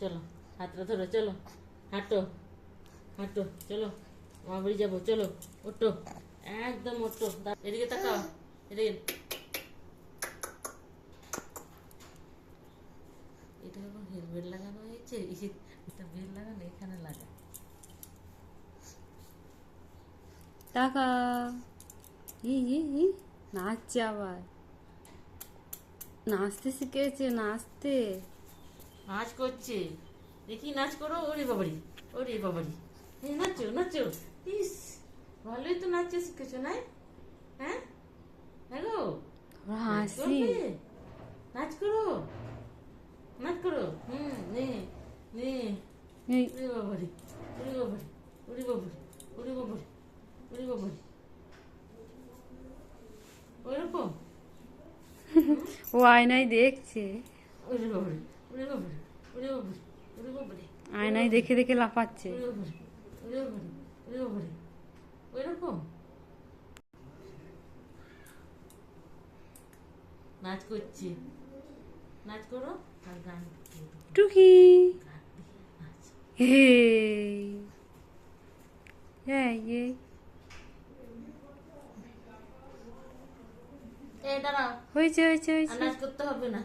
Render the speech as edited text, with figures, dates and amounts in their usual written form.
চলো হাতটা ধরো, চলো হাঁটো হাঁটো, চলো মামা বাড়ি যাবো, চলো ওঠো, একদম ওঠো, এদিকে তাকাও, এদিকে। এটা আবার হেলমেট লাগানো হয়েছে, এটা বেল লাগানো এখানে লাগা। টাকা নাচছে আবার, নাচতে শিখেছে, নাচতে। নাচ করছে, দেখি নাচ করো, ওরে বাবারি, ওরে বাবারি, এই নাচো নাচো, ইস ভালোই তো নাচতে শিখেছো, নাই? হ্যাঁ, হ্যালো, ওরা নাচ হাসি। করবে, নাচ করো, নাচ করো, নে নে, এই, ওরে বাবারি, ওরে বাবারি, ওরে বাবারি, ওরে বাবারি, ওরে বাবারি, ওইরকম, ও আয়নায় দেখছে, ওরে বাবারি, ওরে বাবারি, ওরে বাবারি, ওরে বাবারি, আয়নায় দেখে দেখে লাফাচ্ছে। ওরে বাবারি, ওরে বাবারি, ওরে বাবারি, ওইরকম নাচ করছি, নাচ করো আর গান টুকি গান দিয়ে নাচ। হে এই এই দাঁড়াও, হয়েছে হয়েছে আর হয়েছে। নাচ করতে হবে না।